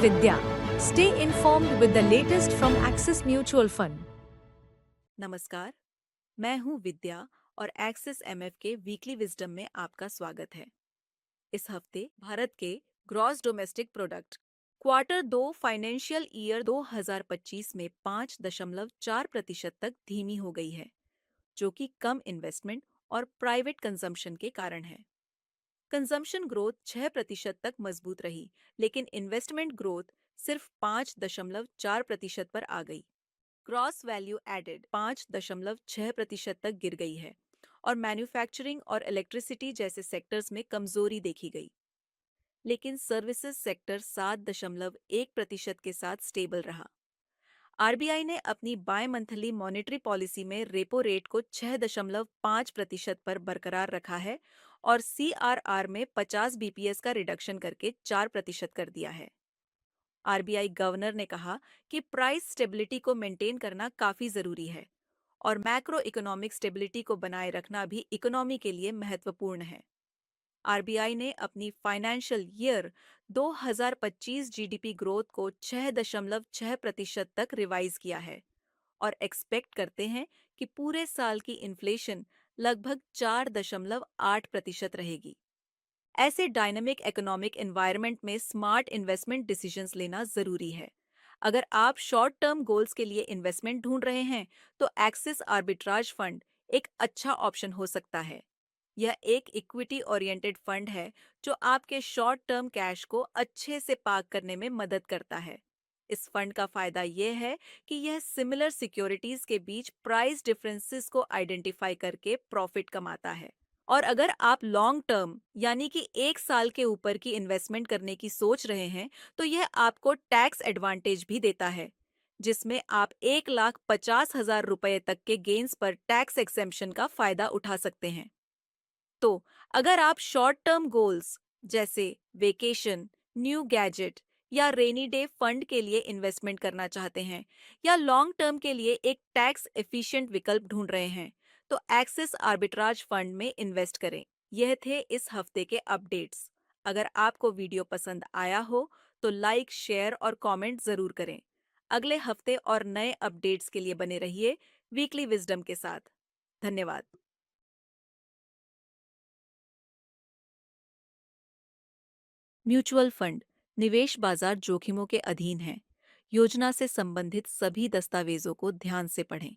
Vidya. Stay informed with the latest from Axis Mutual Fund. नमस्कार, मैं हूं विद्या और एक्सिस एमएफ के वीकली विजडम में आपका स्वागत है। इस हफ्ते भारत के gross domestic product quarter 2 financial year 2025 में 5.4% तक धीमी हो गई है, जो कि कम इन्वेस्टमेंट और प्राइवेट कंजम्पशन के कारण है। कंजम्पशन ग्रोथ 6% तक मजबूत रही, लेकिन इन्वेस्टमेंट ग्रोथ सिर्फ 5.4% पर आ गई। ग्रॉस वैल्यू एडेड 5.6% तक गिर गई है और मैन्युफैक्चरिंग और इलेक्ट्रिसिटी जैसे सेक्टर्स में कमजोरी देखी गई। लेकिन सर्विसेज सेक्टर 7.1% के साथ स्टेबल रहा। आरबीआई ने अपनी बाय मंथली मॉनेटरी पॉलिसी में रेपो रेट को 6.5% पर बरकरार रखा है और सीआरआर में 50 बीपीएस का रिडक्शन करके 4% कर दिया है। आरबीआई गवर्नर ने कहा कि प्राइस स्टेबिलिटी को मेंटेन करना काफी जरूरी है और मैक्रो इकोनॉमिक स्टेबिलिटी को बनाए रखना भी इकोनॉमी के लिए महत्वपूर्ण है। आरबीआई ने अपनी फाइनेंशियल ईयर 2025 जीडीपी ग्रोथ को 6.6% तक रिवाइज किया है और एक्सपेक्ट करते हैं कि पूरे साल की इन्फ्लेशन लगभग 4.8% रहेगी। ऐसे डायनामिक इकोनॉमिक एनवायरनमेंट में स्मार्ट इन्वेस्टमेंट डिसीजंस लेना जरूरी है। अगर आप शॉर्ट टर्म गोल्स के लिए इन्वेस्टमेंट ढूंढ रहे हैं, तो एक्सिस आर्बिट्राज फंड एक अच्छा ऑप्शन हो सकता है। यह एक इक्विटी ओरिएंटेड फंड है जो आपके शॉर्ट टर्म कैश को अच्छे से पार्क करने में मदद करता है। इस फंड का फायदा यह है कि यह सिमिलर सिक्योरिटीज के बीच प्राइस डिफरेंसेस को आइडेंटिफाई करके प्रॉफिट कमाता है। और अगर आप लॉन्ग टर्म यानी कि 1 साल के ऊपर की इन्वेस्टमेंट करने की सोच रहे हैं, तो यह आपको टैक्स एडवांटेज भी देता है, जिसमें आप 1,50,000 रुपए तक के गेन्स पर टैक्स एक्सेम्पशन का फायदा उठा सकते हैं। तो अगर आप शॉर्ट टर्म गोल्स जैसे वेकेशन, न्यू गैजेट या रेनी डे फंड के लिए इन्वेस्टमेंट करना चाहते हैं, या लॉन्ग टर्म के लिए एक टैक्स एफिशिएंट विकल्प ढूंढ रहे हैं, तो एक्सिस आर्बिट्राज फंड में इन्वेस्ट करें। यह थे इस हफ्ते के अपडेट्स। अगर आपको वीडियो पसंद आया हो तो लाइक, शेयर और कमेंट जरूर करें। अगले हफ्ते और नए अपडेट्स के लिए बने रहिए वीकली विजडम के साथ। धन्यवाद। म्यूचुअल फंड निवेश बाजार जोखिमों के अधीन है। योजना से संबंधित सभी दस्तावेजों को ध्यान से पढ़ें।